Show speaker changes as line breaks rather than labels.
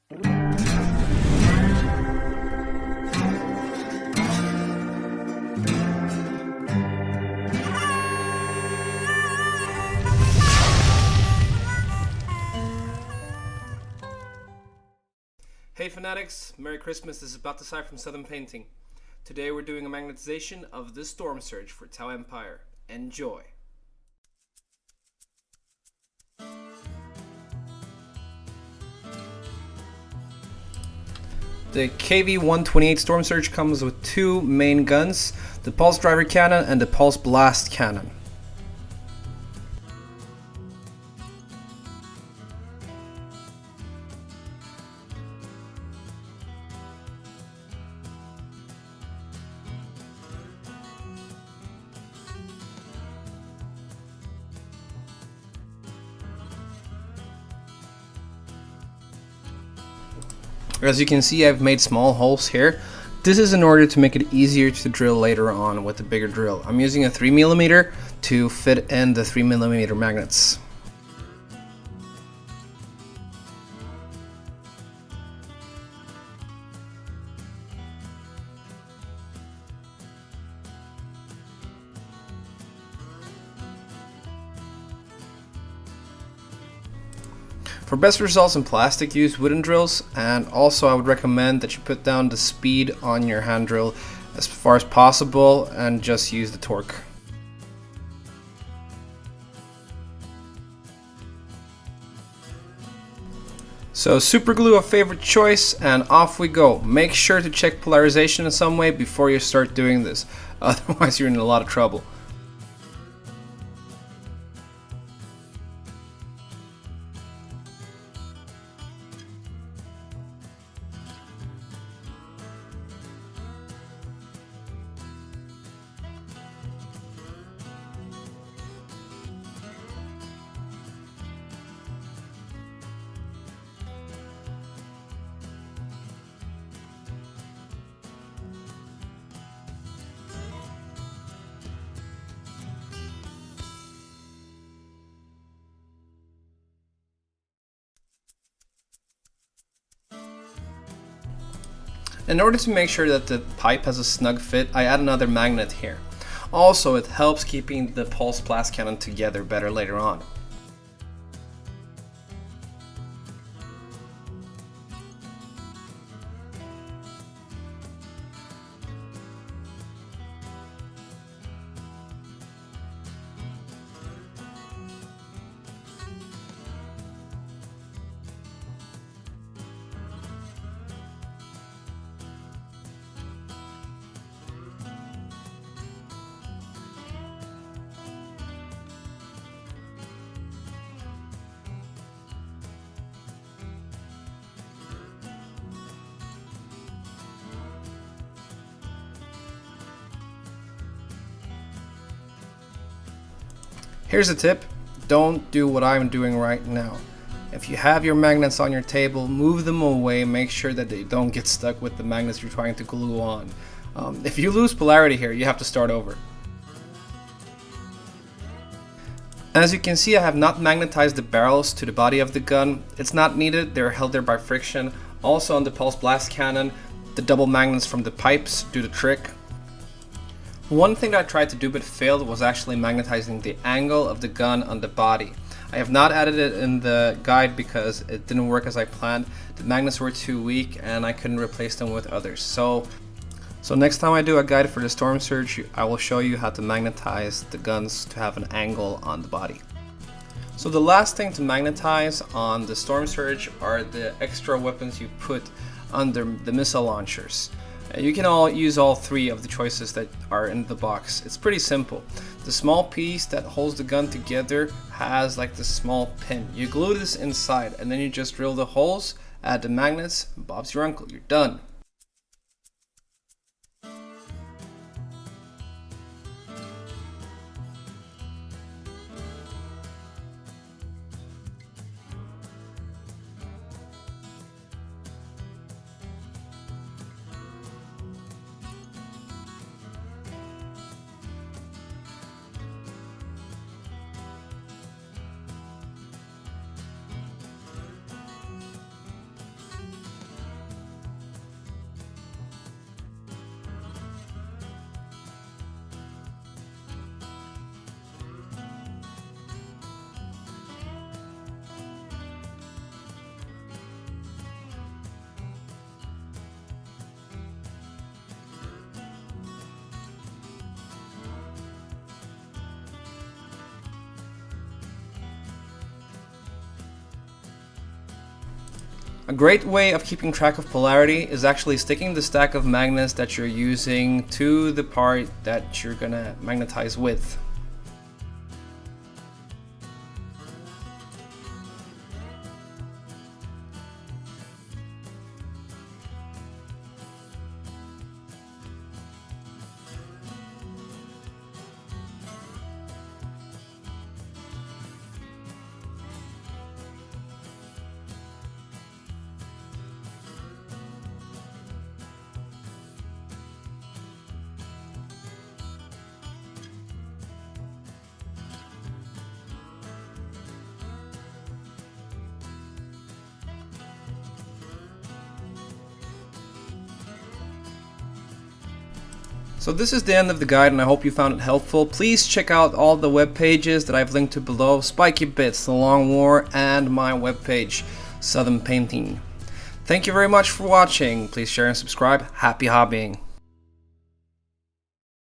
Hey fanatics, Merry Christmas. This is Balthasar from Southern Painting. Today we're doing a magnetization of the Stormsurge for Tau Empire. Enjoy! The KV-128 Stormsurge comes with two main guns, the pulse driver cannon and the pulse blast cannon. As you can see, I've made small holes here. This is in order to make it easier to drill later on with the bigger drill. I'm using a 3mm to fit in the 3mm magnets. For best results in plastic, use wooden drills, and also I would recommend that you put down the speed on your hand drill as far as possible and just use the torque. So super glue a favorite choice, and off we go. Make sure to check polarization in some way before you start doing this, otherwise you're in a lot of trouble. In order to make sure that the pipe has a snug fit, I add another magnet here. Also, it helps keeping the pulse blast cannon together better later on. Here's a tip, don't do what I'm doing right now. If you have your magnets on your table, move them away, make sure that they don't get stuck with the magnets you're trying to glue on. If you lose polarity here, you have to start over. As you can see, I have not magnetized the barrels to the body of the gun. It's not needed, they're held there by friction. Also on the pulse blast cannon, the double magnets from the pipes do the trick. One thing that I tried to do but failed was actually magnetizing the angle of the gun on the body. I have not added it in the guide because it didn't work as I planned. The magnets were too weak and I couldn't replace them with others. So next time I do a guide for the Stormsurge, I will show you how to magnetize the guns to have an angle on the body. So the last thing to magnetize on the Stormsurge are the extra weapons you put under the missile launchers. You can use all three of the choices that are in the box. It's pretty simple. The small piece that holds the gun together has like this small pin. You glue this inside and then you just drill the holes, add the magnets, and Bob's your uncle, you're done. A great way of keeping track of polarity is actually sticking the stack of magnets that you're using to the part that you're gonna magnetize with. So this is the end of the guide, and I hope you found it helpful. Please check out all the web pages that I've linked to below: Spiky Bits, The Long War, and my webpage, Southern Painting. Thank you very much for watching. Please share and subscribe. Happy hobbying.